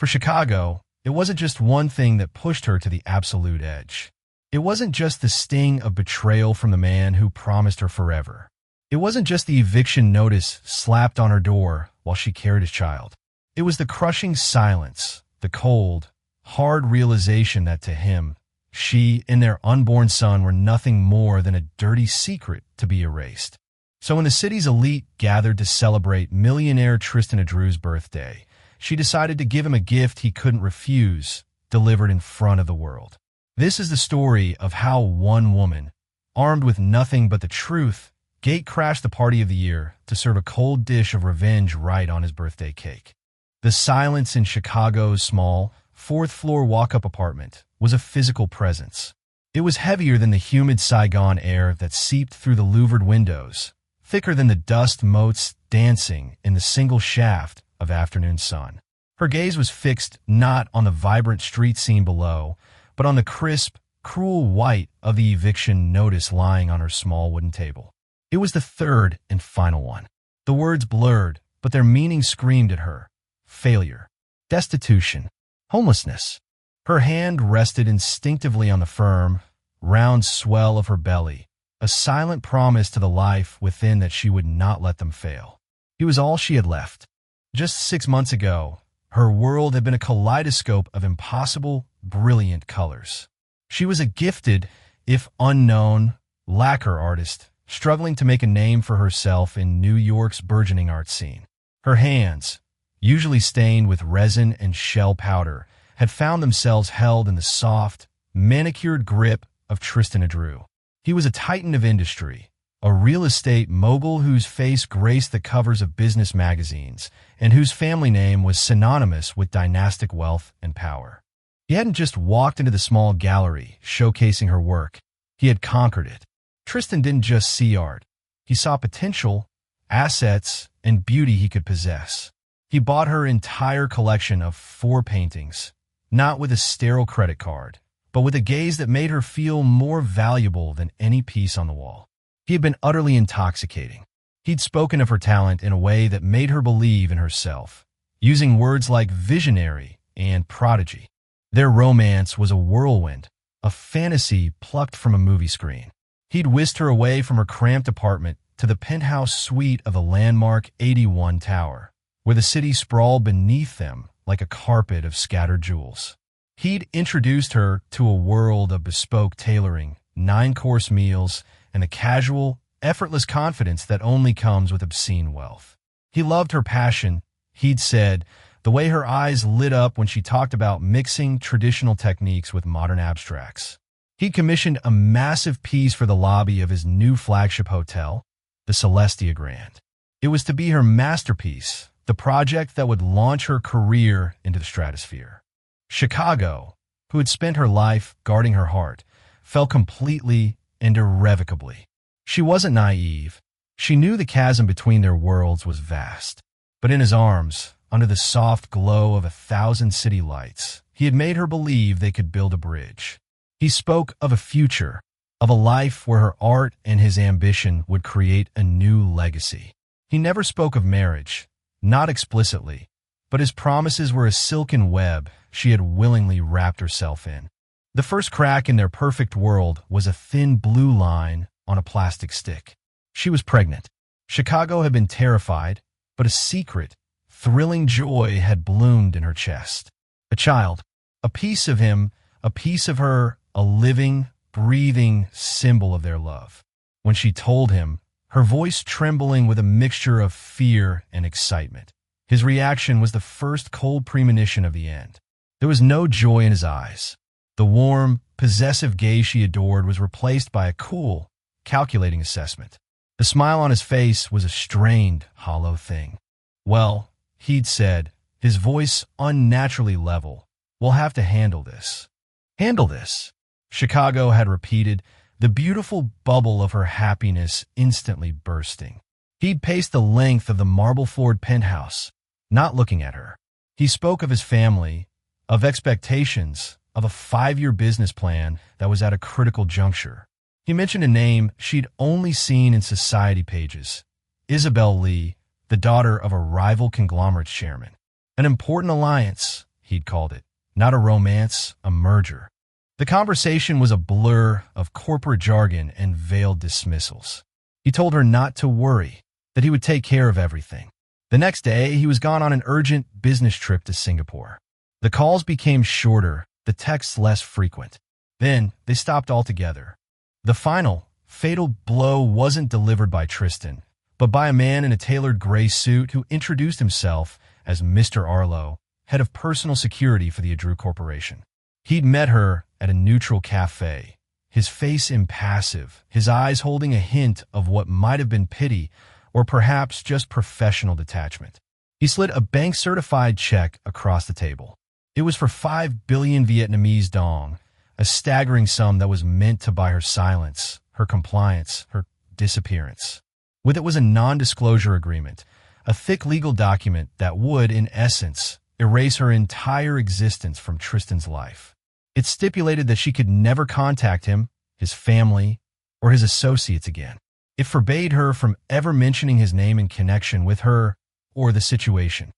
For Chicago, it wasn't just one thing that pushed her to the absolute edge. It wasn't just the sting of betrayal from the man who promised her forever. It wasn't just the eviction notice slapped on her door while she carried his child. It was the crushing silence, the cold, hard realization that to him, she and their unborn son were nothing more than a dirty secret to be erased. So when the city's elite gathered to celebrate millionaire Tristan Adru's birthday, she decided to give him a gift he couldn't refuse, delivered in front of the world. This is the story of how one woman, armed with nothing but the truth, gate-crashed the party of the year to serve a cold dish of revenge right on his birthday cake. The silence in Chicago's small, fourth-floor walk-up apartment was a physical presence. It was heavier than the humid Saigon air that seeped through the louvered windows, thicker than the dust motes dancing in the single shaft of afternoon sun. Her gaze was fixed not on the vibrant street scene below, but on the crisp, cruel white of the eviction notice lying on her small wooden table. It was the third and final one. The words blurred, but their meaning screamed at her. Failure, destitution, homelessness. Her hand rested instinctively on the firm, round swell of her belly, a silent promise to the life within that she would not let them fail. He was all she had left. Just 6 months ago, her world had been a kaleidoscope of impossible, brilliant colors. She was a gifted, if unknown, lacquer artist, struggling to make a name for herself in New York's burgeoning art scene. Her hands, usually stained with resin and shell powder, had found themselves held in the soft, manicured grip of Tristan Adru. He was a titan of industry, a real estate mogul whose face graced the covers of business magazines and whose family name was synonymous with dynastic wealth and power. He hadn't just walked into the small gallery showcasing her work. He had conquered it. Tristan didn't just see art. He saw potential, assets, and beauty he could possess. He bought her entire collection of 4 paintings, not with a sterile credit card, but with a gaze that made her feel more valuable than any piece on the wall. He had been utterly intoxicating. He'd spoken of her talent in a way that made her believe in herself, using words like visionary and prodigy. Their romance was a whirlwind, a fantasy plucked from a movie screen. He'd whisked her away from her cramped apartment to the penthouse suite of the landmark 81 Tower, where the city sprawled beneath them like a carpet of scattered jewels. He'd introduced her to a world of bespoke tailoring, 9-course meals, and the casual, effortless confidence that only comes with obscene wealth. He loved her passion, he'd said, the way her eyes lit up when she talked about mixing traditional techniques with modern abstracts. He'd commissioned a massive piece for the lobby of his new flagship hotel, the Celestia Grand. It was to be her masterpiece, the project that would launch her career into the stratosphere. Chicago, who had spent her life guarding her heart, fell completely and irrevocably. She wasn't naive. She knew the chasm between their worlds was vast. But in his arms, under the soft glow of 1,000 city lights, he had made her believe they could build a bridge. He spoke of a future, of a life where her art and his ambition would create a new legacy. He never spoke of marriage, not explicitly, but his promises were a silken web she had willingly wrapped herself in. The first crack in their perfect world was a thin blue line on a plastic stick. She was pregnant. Chicago had been terrified, but a secret, thrilling joy had bloomed in her chest. A child, a piece of him, a piece of her, a living, breathing symbol of their love. When she told him, her voice trembling with a mixture of fear and excitement, his reaction was the first cold premonition of the end. There was no joy in his eyes. The warm, possessive gaze she adored was replaced by a cool, calculating assessment. The smile on his face was a strained, hollow thing. Well, he'd said, his voice unnaturally level, we'll have to handle this. Handle this, Chicago had repeated, the beautiful bubble of her happiness instantly bursting. He'd paced the length of the marble-floored penthouse, not looking at her. He spoke of his family, of expectations, of a 5-year business plan that was at a critical juncture. He mentioned a name she'd only seen in society pages, Isabel Lee, the daughter of a rival conglomerate chairman. An important alliance, he he'd called it. Not a romance, a merger. The conversation was a blur of corporate jargon and veiled dismissals. He told her not to worry, that he would take care of everything. The next day, he was gone on an urgent business trip to Singapore. The calls became shorter, the texts less frequent. Then, they stopped altogether. The final, fatal blow wasn't delivered by Tristan, but by a man in a tailored gray suit who introduced himself as Mr. Arlo, head of personal security for the Adru Corporation. He'd met her at a neutral cafe, his face impassive, his eyes holding a hint of what might have been pity or perhaps just professional detachment. He slid a bank-certified check across the table. It was for 5 billion Vietnamese dong, a staggering sum that was meant to buy her silence, her compliance, her disappearance. With it was a non-disclosure agreement, a thick legal document that would, in essence, erase her entire existence from Tristan's life. It stipulated that she could never contact him, his family, or his associates again. It forbade her from ever mentioning his name in connection with her or the situation.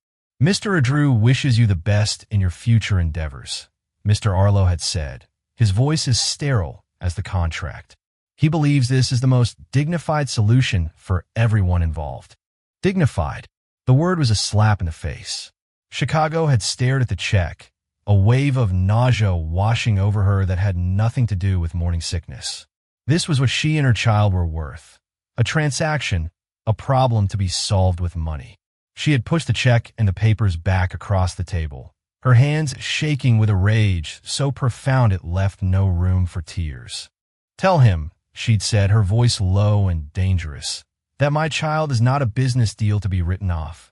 Mr. Adru wishes you the best in your future endeavors, Mr. Arlo had said. His voice is sterile as the contract. He believes this is the most dignified solution for everyone involved. Dignified. The word was a slap in the face. Chicago had stared at the check, a wave of nausea washing over her that had nothing to do with morning sickness. This was what she and her child were worth. A transaction, a problem to be solved with money. She had pushed the check and the papers back across the table, her hands shaking with a rage so profound it left no room for tears. "Tell him," she'd said, her voice low and dangerous, "that my child is not a business deal to be written off."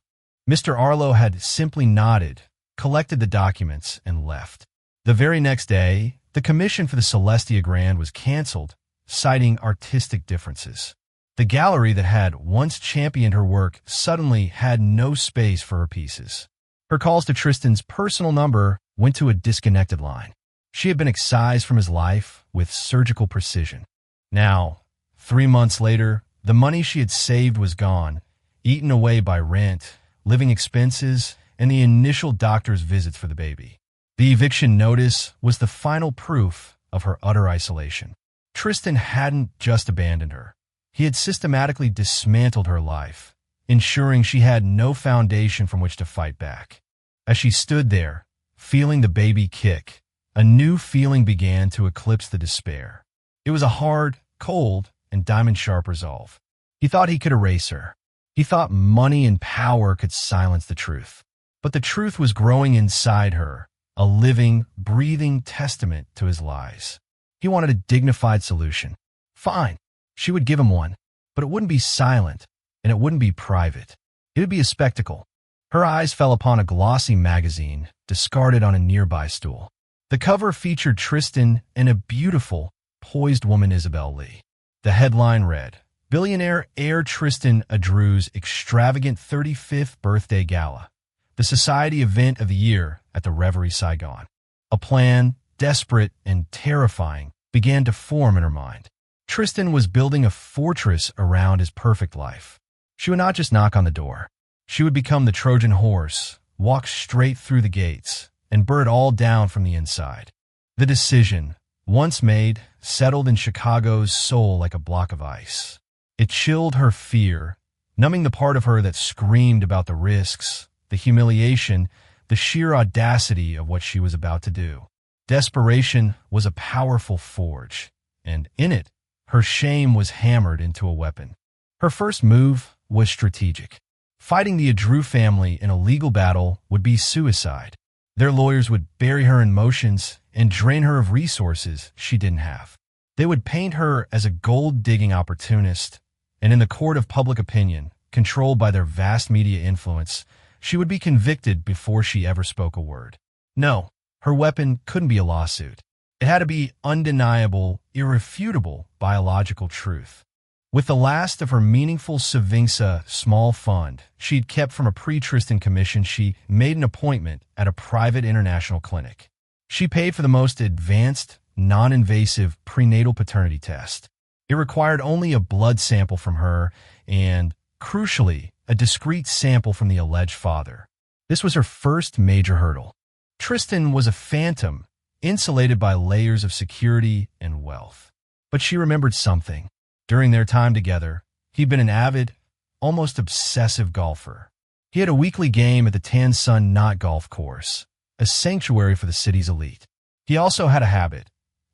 Mr. Arlo had simply nodded, collected the documents, and left. The very next day, the commission for the Celestia Grand was canceled, citing artistic differences. The gallery that had once championed her work suddenly had no space for her pieces. Her calls to Tristan's personal number went to a disconnected line. She had been excised from his life with surgical precision. Now, 3 months later, the money she had saved was gone, eaten away by rent, living expenses, and the initial doctor's visits for the baby. The eviction notice was the final proof of her utter isolation. Tristan hadn't just abandoned her. He had systematically dismantled her life, ensuring she had no foundation from which to fight back. As she stood there, feeling the baby kick, a new feeling began to eclipse the despair. It was a hard, cold, and diamond-sharp resolve. He thought he could erase her. He thought money and power could silence the truth. But the truth was growing inside her, a living, breathing testament to his lies. He wanted a dignified solution. Fine. She would give him one, but it wouldn't be silent, and it wouldn't be private. It would be a spectacle. Her eyes fell upon a glossy magazine, discarded on a nearby stool. The cover featured Tristan and a beautiful, poised woman, Isabel Lee. The headline read, "Billionaire heir Tristan Adru's extravagant 35th birthday gala. The society event of the year at the Reverie Saigon." A plan, desperate and terrifying, began to form in her mind. Tristan was building a fortress around his perfect life. She would not just knock on the door. She would become the Trojan horse, walk straight through the gates, and burn it all down from the inside. The decision, once made, settled in Chicago's soul like a block of ice. It chilled her fear, numbing the part of her that screamed about the risks, the humiliation, the sheer audacity of what she was about to do. Desperation was a powerful forge, and in it, her shame was hammered into a weapon. Her first move was strategic. Fighting the Adru family in a legal battle would be suicide. Their lawyers would bury her in motions and drain her of resources she didn't have. They would paint her as a gold-digging opportunist, and in the court of public opinion, controlled by their vast media influence, she would be convicted before she ever spoke a word. No, her weapon couldn't be a lawsuit. It had to be undeniable, irrefutable biological truth. With the last of her meaningful Savingsa small fund she'd kept from a pre-Tristan commission, she made an appointment at a private international clinic. She paid for the most advanced, non-invasive prenatal paternity test. It required only a blood sample from her and, crucially, a discrete sample from the alleged father. This was her first major hurdle. Tristan was a phantom, insulated by layers of security and wealth. But she remembered something. During their time together, he'd been an avid, almost obsessive golfer. He had a weekly game at the Tan Sun Knot Golf Course, a sanctuary for the city's elite. He also had a habit.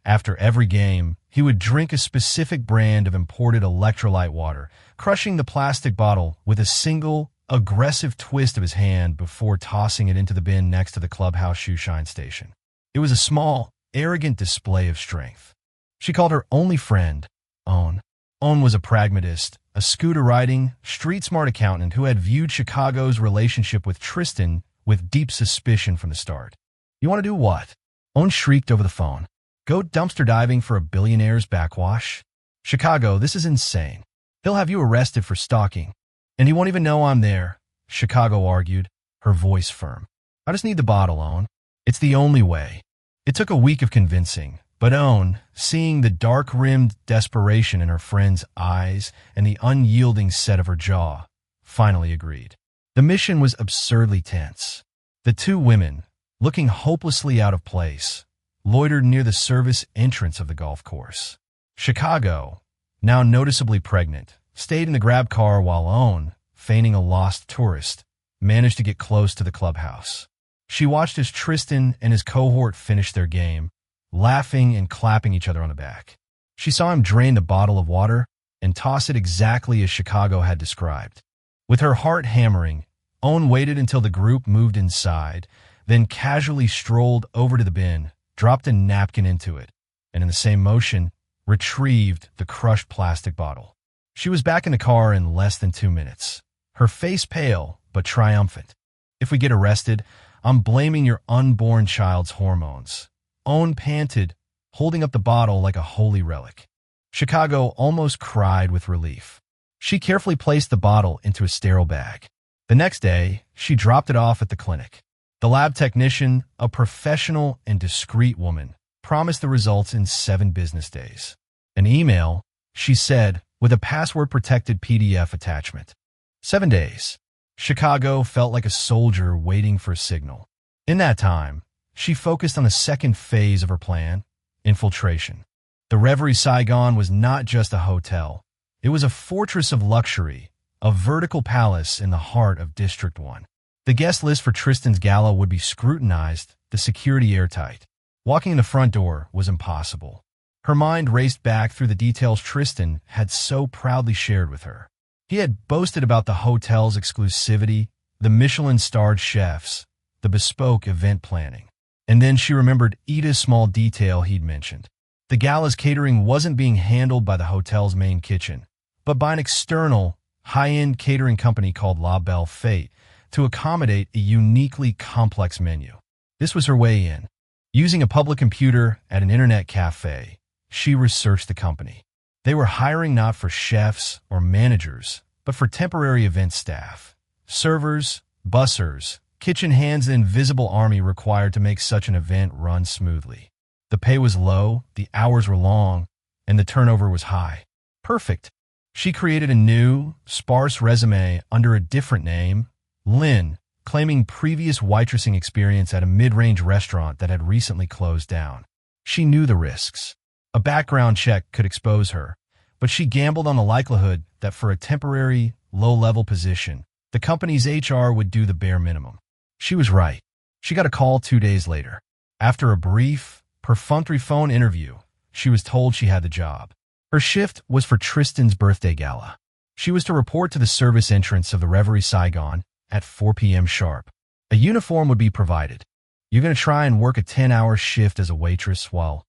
After every game, he would drink a specific brand of imported electrolyte water, crushing the plastic bottle with a single, aggressive twist of his hand before tossing it into the bin next to the clubhouse shoeshine station. It was a small, arrogant display of strength. She called her only friend, Owen. Owen was a pragmatist, a scooter-riding, street-smart accountant who had viewed Chicago's relationship with Tristan with deep suspicion from the start. "You want to do what?" Owen shrieked over the phone. "Go dumpster diving for a billionaire's backwash?" "Chicago, this is insane. He'll have you arrested for stalking. And he won't even know I'm there," Chicago argued, her voice firm. "I just need the bottle, Owen. It's the only way." It took a week of convincing, but Owen, seeing the dark-rimmed desperation in her friend's eyes and the unyielding set of her jaw, finally agreed. The mission was absurdly tense. The two women, looking hopelessly out of place, loitered near the service entrance of the golf course. Chicago, now noticeably pregnant, stayed in the grab car while Owen, feigning a lost tourist, managed to get close to the clubhouse. She watched as Tristan and his cohort finished their game, laughing and clapping each other on the back. She saw him drain the bottle of water and toss it exactly as Chicago had described. With her heart hammering, Owen waited until the group moved inside, then casually strolled over to the bin, dropped a napkin into it, and in the same motion, retrieved the crushed plastic bottle. She was back in the car in less than 2 minutes, her face pale but triumphant. "If we get arrested, I'm blaming your unborn child's hormones," Owen panted, holding up the bottle like a holy relic. Chicago almost cried with relief. She carefully placed the bottle into a sterile bag. The next day, she dropped it off at the clinic. The lab technician, a professional and discreet woman, promised the results in 7 business days. An email, she said, with a password-protected PDF attachment. 7 days. Chicago felt like a soldier waiting for a signal. In that time, she focused on the second phase of her plan, infiltration. The Reverie Saigon was not just a hotel. It was a fortress of luxury, a vertical palace in the heart of District 1. The guest list for Tristan's gala would be scrutinized, the security airtight. Walking in the front door was impossible. Her mind raced back through the details Tristan had so proudly shared with her. He had boasted about the hotel's exclusivity, the Michelin-starred chefs, the bespoke event planning. And then she remembered Ida's small detail he'd mentioned. The gala's catering wasn't being handled by the hotel's main kitchen, but by an external, high-end catering company called La Belle Fete to accommodate a uniquely complex menu. This was her way in. Using a public computer at an internet cafe, she researched the company. They were hiring not for chefs or managers, but for temporary event staff, servers, bussers, kitchen hands, the invisible army required to make such an event run smoothly. The pay was low, the hours were long, and the turnover was high. Perfect. She created a new, sparse resume under a different name, Lynn, claiming previous waitressing experience at a mid-range restaurant that had recently closed down. She knew the risks. A background check could expose her, but she gambled on the likelihood that for a temporary, low-level position, the company's HR would do the bare minimum. She was right. She got a call 2 days later. After a brief, perfunctory phone interview, she was told she had the job. Her shift was for Tristan's birthday gala. She was to report to the service entrance of the Reverie Saigon at 4 p.m. sharp. A uniform would be provided. "You're going to try and work a 10-hour shift as a waitress while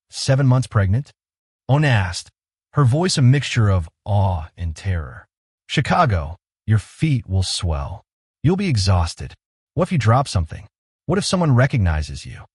7 months pregnant?" Owen asked, her voice a mixture of awe and terror. "Chicago, your feet will swell. You'll be exhausted. What if you drop something? What if someone recognizes you?"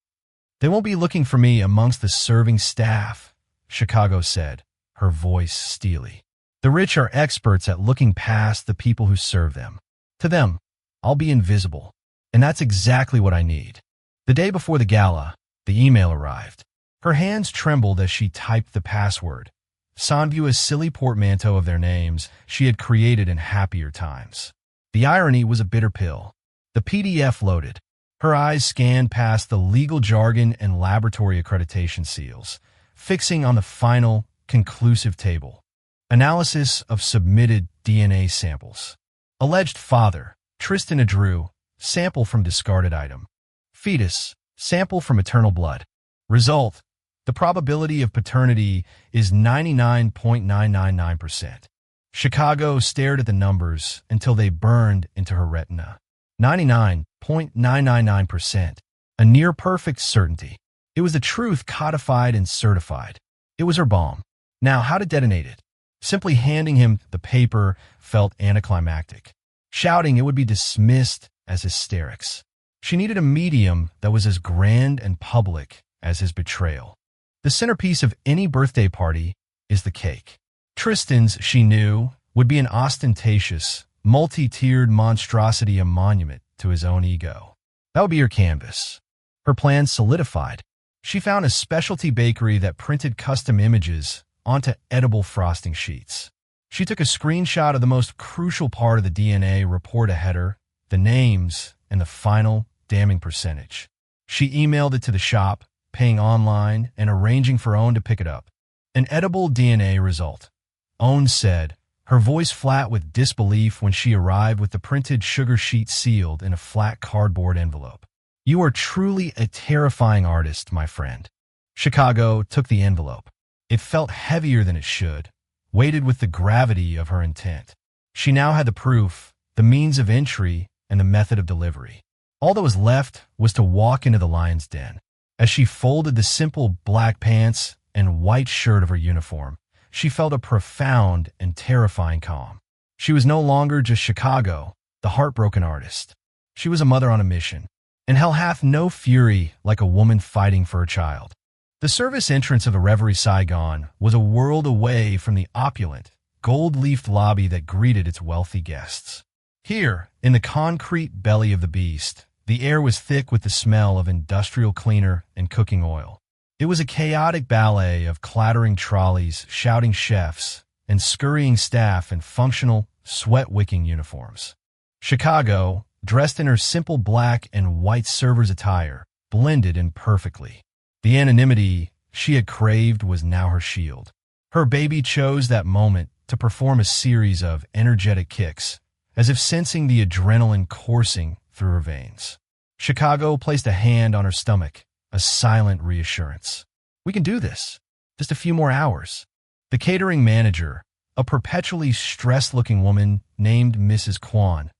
"They won't be looking for me amongst the serving staff," Chicago said, her voice steely. "The rich are experts at looking past the people who serve them. To them, I'll be invisible. And that's exactly what I need." The day before the gala, the email arrived. Her hands trembled as she typed the password, Sanvu, a silly portmanteau of their names she had created in happier times. The irony was a bitter pill. The PDF loaded. Her eyes scanned past the legal jargon and laboratory accreditation seals, fixing on the final, conclusive table. Analysis of submitted DNA samples. Alleged father, Tristan Adrew, sample from discarded item. Fetus, sample from maternal blood. Result, the probability of paternity is 99.999%. Chicago stared at the numbers until they burned into her retina. 99.999%. A near-perfect certainty. It was the truth codified and certified. It was her bomb. Now, how to detonate it? Simply handing him the paper felt anticlimactic. Shouting it would be dismissed as hysterics. She needed a medium that was as grand and public as his betrayal. The centerpiece of any birthday party is the cake. Tristan's, she knew, would be an ostentatious, multi-tiered monstrosity, a monument to his own ego. That would be her canvas. Her plans solidified. She found a specialty bakery that printed custom images onto edible frosting sheets. She took a screenshot of the most crucial part of the DNA report ahead her, the names, and the final damning percentage. She emailed it to the shop, paying online and arranging for Owen to pick it up. An edible DNA result. Owen said, her voice flat with disbelief when she arrived with the printed sugar sheet sealed in a flat cardboard envelope. You are truly a terrifying artist, my friend. Chicago took the envelope. It felt heavier than it should, weighted with the gravity of her intent. She now had the proof, the means of entry, and the method of delivery. All that was left was to walk into the lion's den. As she folded the simple black pants and white shirt of her uniform, she felt a profound and terrifying calm. She was no longer just Chicago, the heartbroken artist. She was a mother on a mission, and hell hath no fury like a woman fighting for her child. The service entrance of the Reverie Saigon was a world away from the opulent, gold-leafed lobby that greeted its wealthy guests. Here, in the concrete belly of the beast, the air was thick with the smell of industrial cleaner and cooking oil. It was a chaotic ballet of clattering trolleys, shouting chefs, and scurrying staff in functional, sweat-wicking uniforms. Chicago, dressed in her simple black and white server's attire, blended in perfectly. The anonymity she had craved was now her shield. Her baby chose that moment to perform a series of energetic kicks, as if sensing the adrenaline coursing through her veins. Chicago placed a hand on her stomach, a silent reassurance. We can do this. Just a few more hours. The catering manager, a perpetually stressed-looking woman named Mrs. Kwan,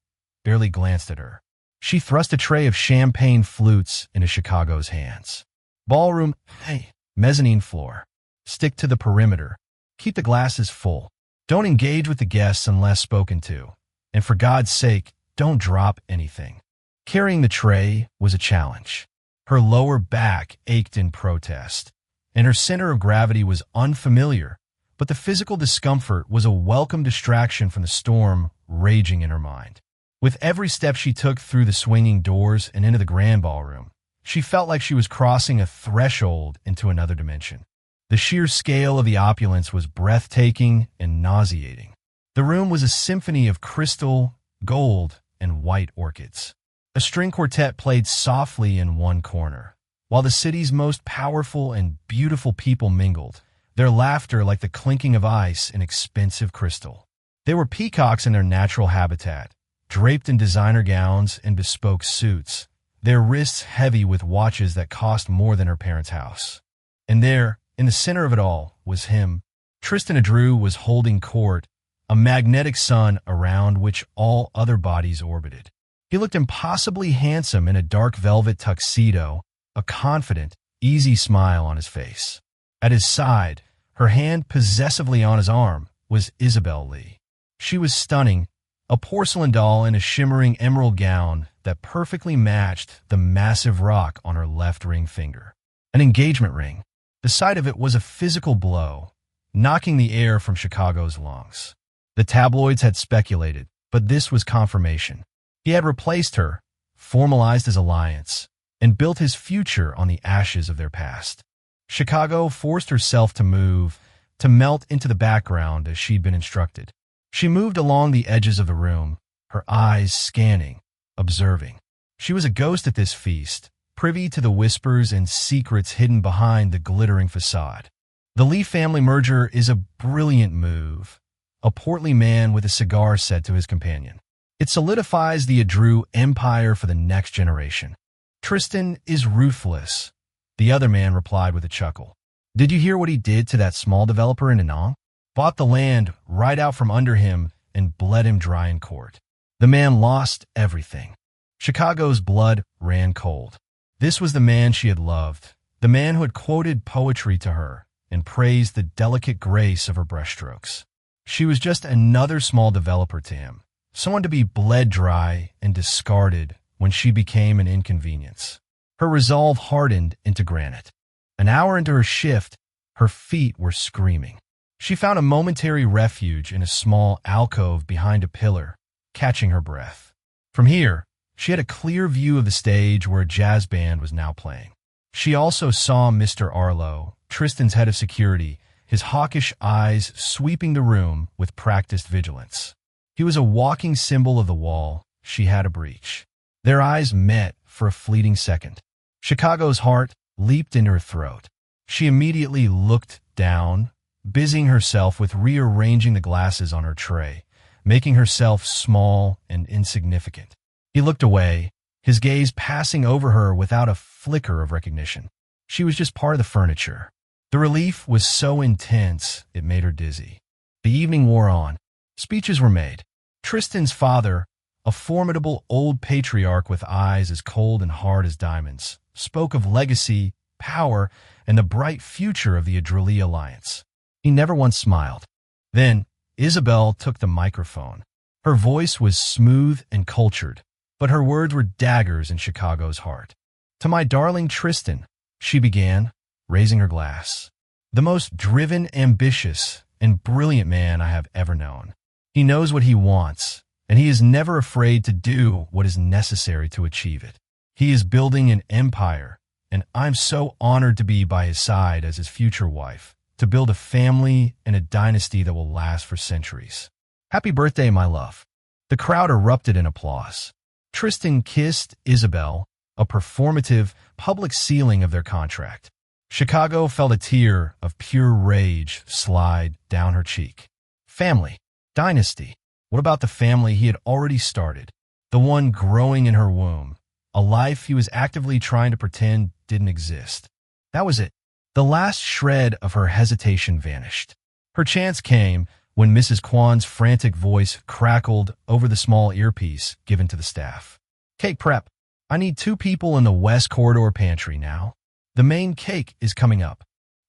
barely glanced at her. She thrust a tray of champagne flutes into Chicago's hands. Ballroom, hey, mezzanine floor. Stick to the perimeter. Keep the glasses full. Don't engage with the guests unless spoken to. And for God's sake, don't drop anything. Carrying the tray was a challenge. Her lower back ached in protest, and her center of gravity was unfamiliar, but the physical discomfort was a welcome distraction from the storm raging in her mind. With every step she took through the swinging doors and into the grand ballroom, she felt like she was crossing a threshold into another dimension. The sheer scale of the opulence was breathtaking and nauseating. The room was a symphony of crystal, gold, and white orchids. A string quartet played softly in one corner, while the city's most powerful and beautiful people mingled, their laughter like the clinking of ice in expensive crystal. They were peacocks in their natural habitat, draped in designer gowns and bespoke suits, their wrists heavy with watches that cost more than her parents' house. And there, in the center of it all, was him. Tristan Adrew was holding court, a magnetic sun around which all other bodies orbited. He looked impossibly handsome in a dark velvet tuxedo, a confident, easy smile on his face. At his side, her hand possessively on his arm, was Isabel Lee. She was stunning, a porcelain doll in a shimmering emerald gown that perfectly matched the massive rock on her left ring finger. An engagement ring. The sight of it was a physical blow, knocking the air from Chicago's lungs. The tabloids had speculated, but this was confirmation. He had replaced her, formalized his alliance, and built his future on the ashes of their past. Chicago forced herself to melt into the background as she'd been instructed. She moved along the edges of the room, her eyes scanning, observing. She was a ghost at this feast, privy to the whispers and secrets hidden behind the glittering facade. The Lee family merger is a brilliant move, a portly man with a cigar said to his companion. It solidifies the Adrew empire for the next generation. Tristan is ruthless, the other man replied with a chuckle. Did you hear what he did to that small developer in Anong? Bought the land right out from under him and bled him dry in court. The man lost everything. Chicago's blood ran cold. This was the man she had loved, the man who had quoted poetry to her and praised the delicate grace of her brushstrokes. She was just another small developer to him, someone to be bled dry and discarded when she became an inconvenience. Her resolve hardened into granite. An hour into her shift, her feet were screaming. She found a momentary refuge in a small alcove behind a pillar, catching her breath. From here, she had a clear view of the stage where a jazz band was now playing. She also saw Mr. Arlo, Tristan's head of security, his hawkish eyes sweeping the room with practiced vigilance. He was a walking symbol of the wall she had to breach. Their eyes met for a fleeting second. Chicago's heart leaped into her throat. She immediately looked down, busying herself with rearranging the glasses on her tray, making herself small and insignificant. He looked away, his gaze passing over her without a flicker of recognition. She was just part of the furniture. The relief was so intense it made her dizzy. The evening wore on. Speeches were made. Tristan's father, a formidable old patriarch with eyes as cold and hard as diamonds, spoke of legacy, power, and the bright future of the Adrew alliance. He never once smiled. Then, Isabel took the microphone. Her voice was smooth and cultured, but her words were daggers in Chicago's heart. To my darling Tristan, she began, raising her glass. The most driven, ambitious, and brilliant man I have ever known. He knows what he wants, and he is never afraid to do what is necessary to achieve it. He is building an empire, and I'm so honored to be by his side as his future wife, to build a family and a dynasty that will last for centuries. Happy birthday, my love. The crowd erupted in applause. Tristan kissed Isabel, a performative, public sealing of their contract. Chicago felt a tear of pure rage slide down her cheek. Family. Dynasty. What about the family he had already started? The one growing in her womb. A life he was actively trying to pretend didn't exist. That was it. The last shred of her hesitation vanished. Her chance came when Mrs. Kwan's frantic voice crackled over the small earpiece given to the staff. Cake prep. I need 2 people in the West Corridor pantry now. The main cake is coming up.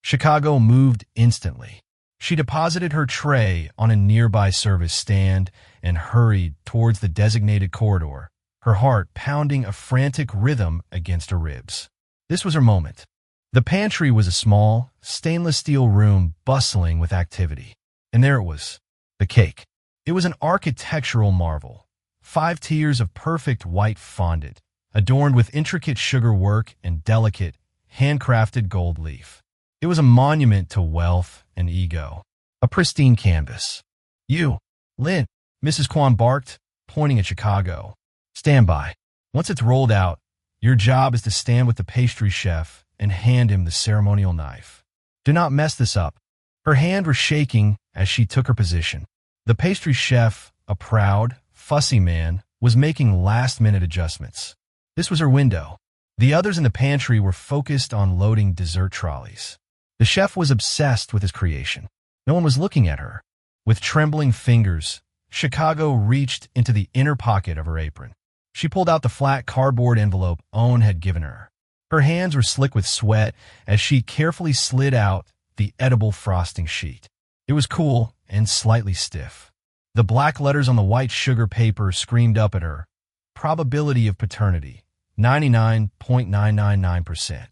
Chicago moved instantly. She deposited her tray on a nearby service stand and hurried towards the designated corridor, her heart pounding a frantic rhythm against her ribs. This was her moment. The pantry was a small, stainless steel room bustling with activity. And there it was, the cake. It was an architectural marvel. 5 tiers of perfect white fondant, adorned with intricate sugar work and delicate, handcrafted gold leaf. It was a monument to wealth and ego, a pristine canvas. You, Lynn, Mrs. Kwan barked, pointing at Chicago. Stand by. Once it's rolled out, your job is to stand with the pastry chef and hand him the ceremonial knife. Do not mess this up. Her hand was shaking as she took her position. The pastry chef, a proud, fussy man, was making last-minute adjustments. This was her window. The others in the pantry were focused on loading dessert trolleys. The chef was obsessed with his creation. No one was looking at her. With trembling fingers, Chicago reached into the inner pocket of her apron. She pulled out the flat cardboard envelope Owen had given her. Her hands were slick with sweat as she carefully slid out the edible frosting sheet. It was cool and slightly stiff. The black letters on the white sugar paper screamed up at her. Probability of paternity, 99.999%.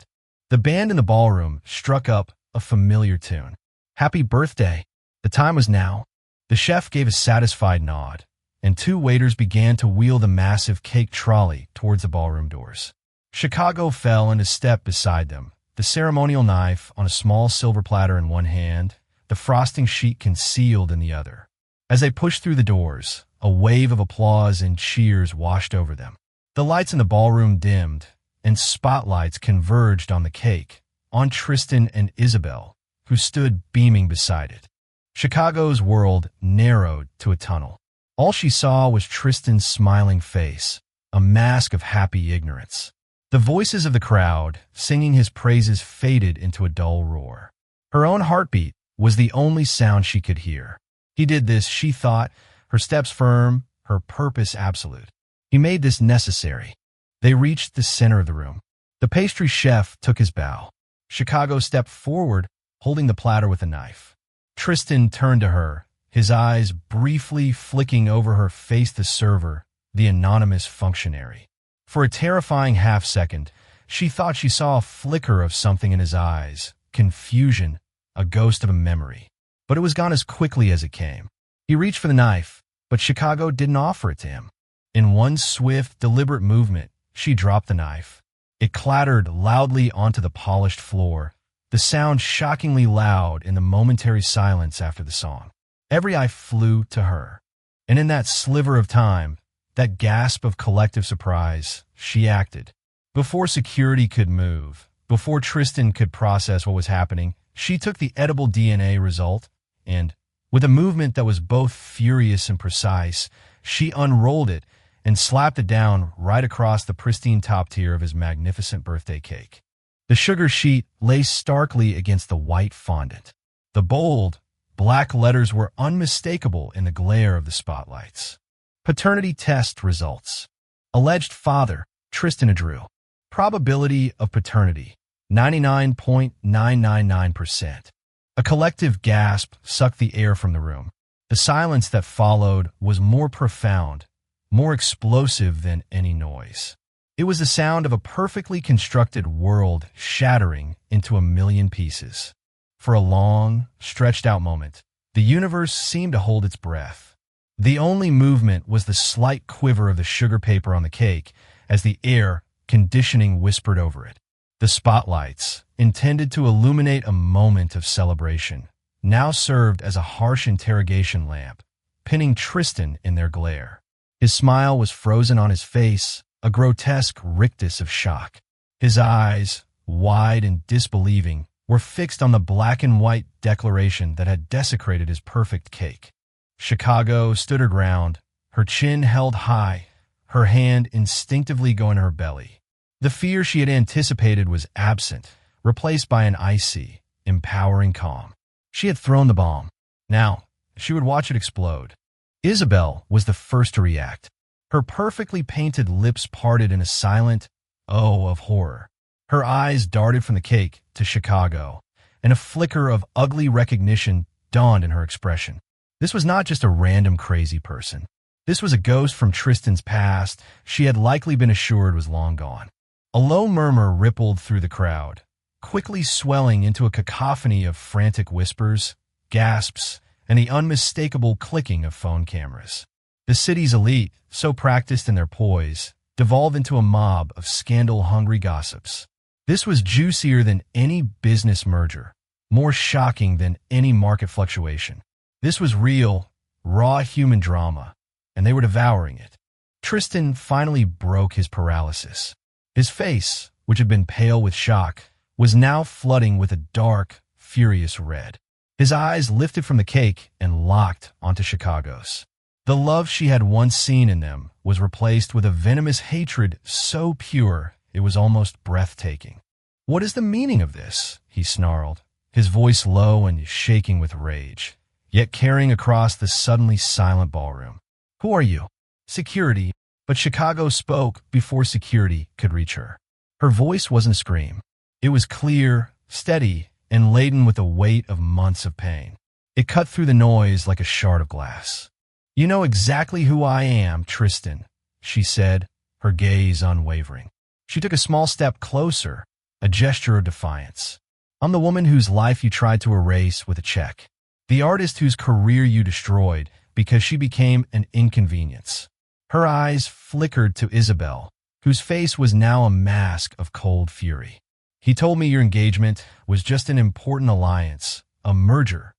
The band in the ballroom struck up a familiar tune. Happy birthday. The time was now. The chef gave a satisfied nod, and 2 waiters began to wheel the massive cake trolley towards the ballroom doors. Chicago fell into step beside them, the ceremonial knife on a small silver platter in one hand, the frosting sheet concealed in the other. As they pushed through the doors, a wave of applause and cheers washed over them. The lights in the ballroom dimmed, and spotlights converged on the cake, on Tristan and Isabel, who stood beaming beside it. Chicago's world narrowed to a tunnel. All she saw was Tristan's smiling face, a mask of happy ignorance. The voices of the crowd, singing his praises, faded into a dull roar. Her own heartbeat was the only sound she could hear. He did this, she thought, her steps firm, her purpose absolute. He made this necessary. They reached the center of the room. The pastry chef took his bow. Chicago stepped forward, holding the platter with a knife. Tristan turned to her, his eyes briefly flicking over her face the server, the anonymous functionary. For a terrifying half-second, she thought she saw a flicker of something in his eyes, confusion, a ghost of a memory. But it was gone as quickly as it came. He reached for the knife, but Chicago didn't offer it to him. In one swift, deliberate movement, she dropped the knife. It clattered loudly onto the polished floor, the sound shockingly loud in the momentary silence after the song. Every eye flew to her. And in that sliver of time, that gasp of collective surprise, she acted. Before security could move, before Tristan could process what was happening, she took the edible DNA result and, with a movement that was both furious and precise, she unrolled it and slapped it down right across the pristine top tier of his magnificent birthday cake. The sugar sheet lay starkly against the white fondant. The bold, black letters were unmistakable in the glare of the spotlights. Paternity test results. Alleged father, Tristan Drew. Probability of paternity, 99.999%. A collective gasp sucked the air from the room. The silence that followed was more profound, more explosive than any noise. It was the sound of a perfectly constructed world shattering into a million pieces. For a long, stretched-out moment, the universe seemed to hold its breath. The only movement was the slight quiver of the sugar paper on the cake as the air conditioning whispered over it. The spotlights, intended to illuminate a moment of celebration, now served as a harsh interrogation lamp, pinning Tristan in their glare. His smile was frozen on his face, a grotesque rictus of shock. His eyes, wide and disbelieving, were fixed on the black and white declaration that had desecrated his perfect cake. Chicago stood her ground, her chin held high, her hand instinctively going to her belly. The fear she had anticipated was absent, replaced by an icy, empowering calm. She had thrown the bomb. Now, she would watch it explode. Isabel was the first to react. Her perfectly painted lips parted in a silent "oh" of horror. Her eyes darted from the cake to Chicago, and a flicker of ugly recognition dawned in her expression. This was not just a random crazy person. This was a ghost from Tristan's past she had likely been assured was long gone. A low murmur rippled through the crowd, quickly swelling into a cacophony of frantic whispers, gasps, and the unmistakable clicking of phone cameras. The city's elite, so practiced in their poise, devolved into a mob of scandal-hungry gossips. This was juicier than any business merger, more shocking than any market fluctuation. This was real, raw human drama, and they were devouring it. Tristan finally broke his paralysis. His face, which had been pale with shock, was now flooding with a dark, furious red. His eyes lifted from the cake and locked onto Chicago's. The love she had once seen in them was replaced with a venomous hatred so pure it was almost breathtaking. "What is the meaning of this?" he snarled, his voice low and shaking with rage, yet carrying across the suddenly silent ballroom. "Who are you?" "Security." But Chicago spoke before security could reach her. Her voice wasn't a scream. It was clear, steady, and laden with the weight of months of pain. It cut through the noise like a shard of glass. "You know exactly who I am, Tristan," she said, her gaze unwavering. She took a small step closer, a gesture of defiance. "I'm the woman whose life you tried to erase with a check. The artist whose career you destroyed because she became an inconvenience." Her eyes flickered to Isabel, whose face was now a mask of cold fury. "He told me your engagement was just an important alliance, a merger.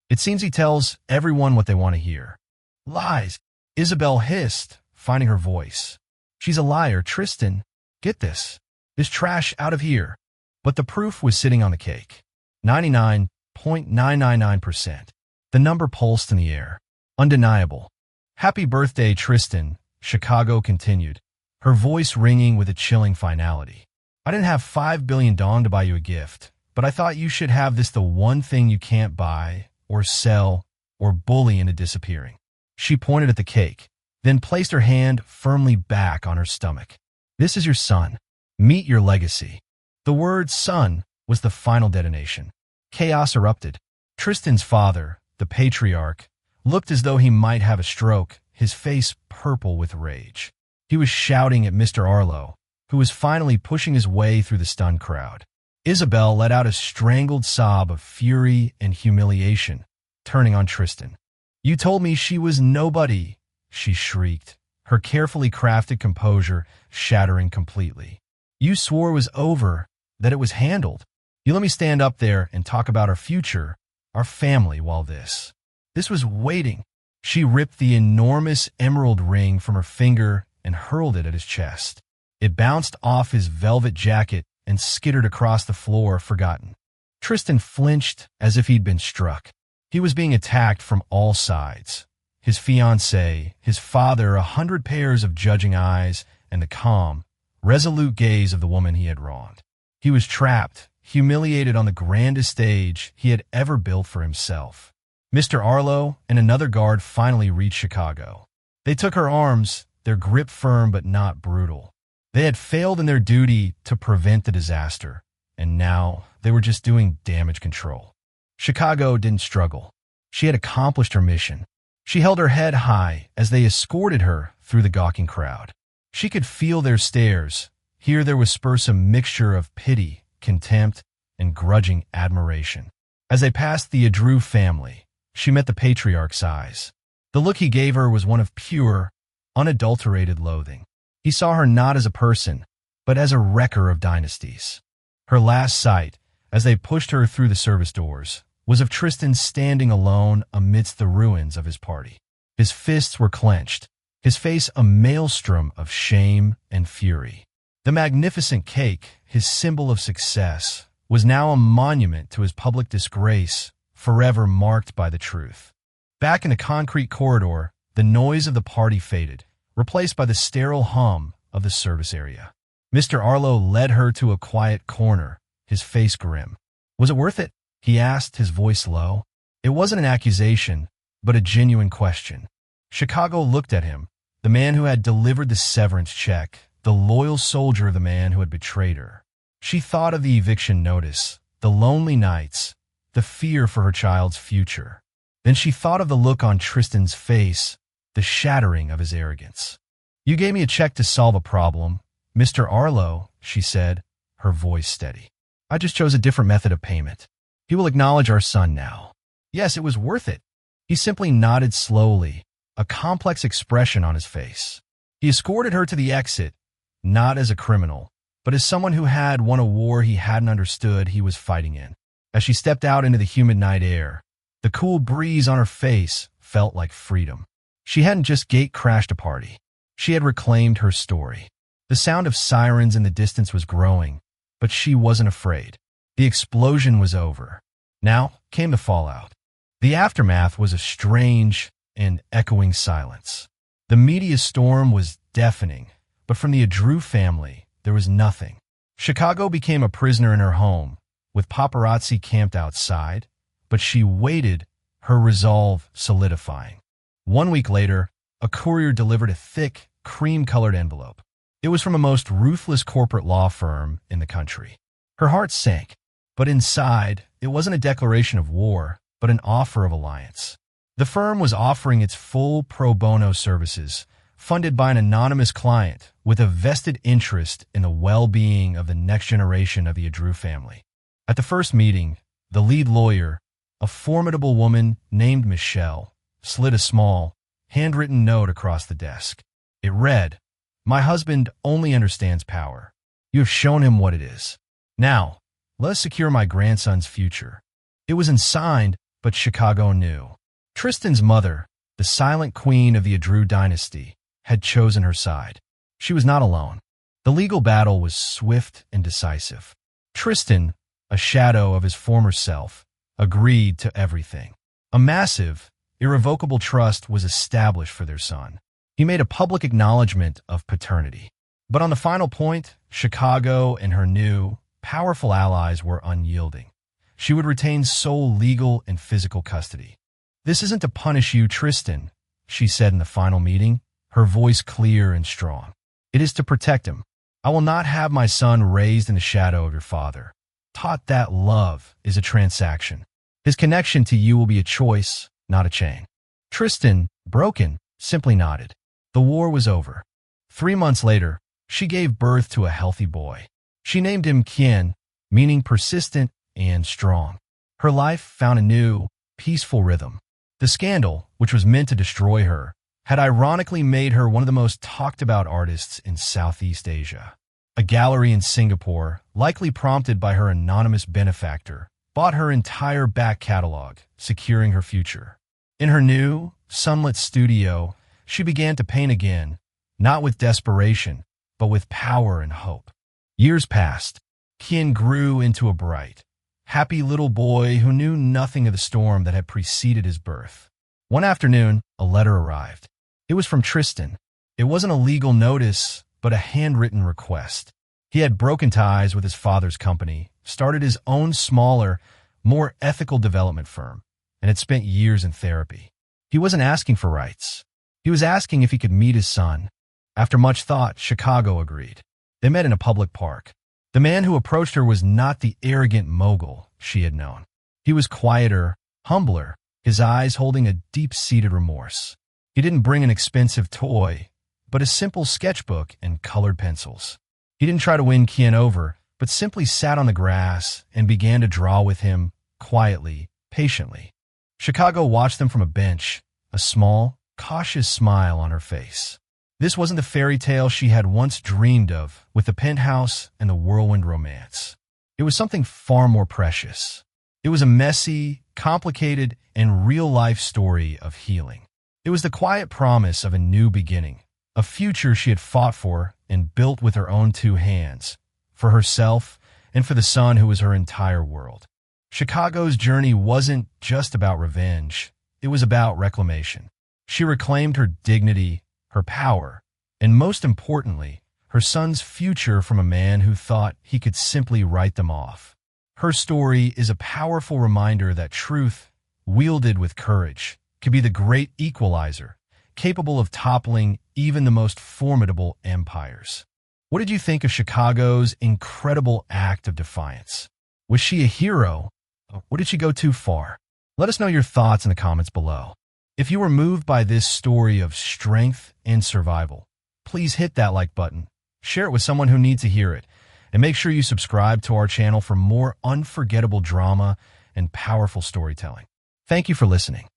It seems he tells everyone what they want to hear." "Lies," Isabel hissed, finding her voice. She's a liar, Tristan. Get this. This trash out of here. But the proof was sitting on the cake. 99.999%. The number pulsed in the air. Undeniable. Happy birthday, Tristan, Chicago continued, her voice ringing with a chilling finality. I didn't have $5 billion to buy you a gift, but I thought you should have this, the one thing you can't buy, or sell, or bully into disappearing. She pointed at the cake, then placed her hand firmly back on her stomach. This is your son. Meet your legacy. The word son was the final detonation. Chaos erupted. Tristan's father, the patriarch, looked as though he might have a stroke, his face purple with rage. He was shouting at Mr. Arlo, who was finally pushing his way through the stunned crowd. Isabel let out a strangled sob of fury and humiliation, turning on Tristan. You told me she was nobody, she shrieked, her carefully crafted composure shattering completely. You swore it was over, that it was handled. You let me stand up there and talk about our future, our family, while this was waiting. She ripped the enormous emerald ring from her finger and hurled it at his chest. It bounced off his velvet jacket and skittered across the floor, forgotten. Tristan flinched as if he'd been struck. He was being attacked from all sides. His fiancée, his father, 100 pairs of judging eyes, and the calm, resolute gaze of the woman he had wronged. He was trapped, humiliated on the grandest stage he had ever built for himself. Mr. Arlo and another guard finally reached Chicago. They took her arms, their grip firm but not brutal. They had failed in their duty to prevent the disaster, and now they were just doing damage control. Chicago didn't struggle. She had accomplished her mission. She held her head high as they escorted her through the gawking crowd. She could feel their stares, hear their whispers, a mixture of pity, contempt, and grudging admiration. As they passed the Adrew family, she met the patriarch's eyes. The look he gave her was one of pure, unadulterated loathing. He saw her not as a person, but as a wrecker of dynasties. Her last sight, as they pushed her through the service doors, was of Tristan standing alone amidst the ruins of his party. His fists were clenched, his face a maelstrom of shame and fury. The magnificent cake, his symbol of success, was now a monument to his public disgrace, forever marked by the truth. Back in the concrete corridor, the noise of the party faded, replaced by the sterile hum of the service area. Mr. Arlo led her to a quiet corner, his face grim. Was it worth it? He asked, his voice low. It wasn't an accusation, but a genuine question. Chicago looked at him, the man who had delivered the severance check, the loyal soldier of the man who had betrayed her. She thought of the eviction notice, the lonely nights, the fear for her child's future. Then she thought of the look on Tristan's face, the shattering of his arrogance. You gave me a check to solve a problem, Mr. Arlo, she said, her voice steady. I just chose a different method of payment. He will acknowledge our son now. Yes, it was worth it. He simply nodded slowly, a complex expression on his face. He escorted her to the exit, not as a criminal, but as someone who had won a war he hadn't understood he was fighting in. As she stepped out into the humid night air, the cool breeze on her face felt like freedom. She hadn't just gate-crashed a party. She had reclaimed her story. The sound of sirens in the distance was growing, but she wasn't afraid. The explosion was over. Now came the fallout. The aftermath was a strange and echoing silence. The media storm was deafening, but from the Adrew family, there was nothing. Chicago became a prisoner in her home, with paparazzi camped outside, but she waited, her resolve solidifying. 1 week later, a courier delivered a thick, cream-colored envelope. It was from the most ruthless corporate law firm in the country. Her heart sank, but inside, it wasn't a declaration of war, but an offer of alliance. The firm was offering its full pro bono services, funded by an anonymous client with a vested interest in the well-being of the next generation of the Adrew family. At the first meeting, the lead lawyer, a formidable woman named Michelle, slid a small, handwritten note across the desk. It read, "My husband only understands power. You have shown him what it is. Now, let us secure my grandson's future." It was unsigned, but Chicago knew. Tristan's mother, the silent queen of the Adrew dynasty, had chosen her side. She was not alone. The legal battle was swift and decisive. Tristan, a shadow of his former self, agreed to everything. A massive, irrevocable trust was established for their son. He made a public acknowledgement of paternity. But on the final point, Chicago and her new, powerful allies were unyielding. She would retain sole legal and physical custody. "This isn't to punish you, Tristan," she said in the final meeting, her voice clear and strong. "It is to protect him. I will not have my son raised in the shadow of your father. Taught that love is a transaction. His connection to you will be a choice, not a chain." Tristan, broken, simply nodded. The war was over. 3 months later, she gave birth to a healthy boy. She named him Kien, meaning persistent and strong. Her life found a new, peaceful rhythm. The scandal, which was meant to destroy her, had ironically made her one of the most talked-about artists in Southeast Asia. A gallery in Singapore, likely prompted by her anonymous benefactor, bought her entire back catalog, securing her future. In her new, sunlit studio, she began to paint again, not with desperation, but with power and hope. Years passed. Kien grew into a bright, happy little boy who knew nothing of the storm that had preceded his birth. One afternoon, a letter arrived. It was from Tristan. It wasn't a legal notice, but a handwritten request. He had broken ties with his father's company, started his own smaller, more ethical development firm, and had spent years in therapy. He wasn't asking for rights. He was asking if he could meet his son. After much thought, Chicago agreed. They met in a public park. The man who approached her was not the arrogant mogul she had known. He was quieter, humbler, his eyes holding a deep-seated remorse. He didn't bring an expensive toy, but a simple sketchbook and colored pencils. He didn't try to win Kien over, but simply sat on the grass and began to draw with him, quietly, patiently. Chicago watched them from a bench, a small, cautious smile on her face. This wasn't the fairy tale she had once dreamed of, with the penthouse and the whirlwind romance. It was something far more precious. It was a messy, complicated, and real-life story of healing. It was the quiet promise of a new beginning, a future she had fought for and built with her own 2 hands, for herself and for the son who was her entire world. Chicago's journey wasn't just about revenge. It was about reclamation. She reclaimed her dignity, her power, and most importantly, her son's future from a man who thought he could simply write them off. Her story is a powerful reminder that truth, wielded with courage, can be the great equalizer, capable of toppling even the most formidable empires. What did you think of Chicago's incredible act of defiance? Was she a hero, or did she go too far? Let us know your thoughts in the comments below. If you were moved by this story of strength and survival, please hit that like button, share it with someone who needs to hear it, and make sure you subscribe to our channel for more unforgettable drama and powerful storytelling. Thank you for listening.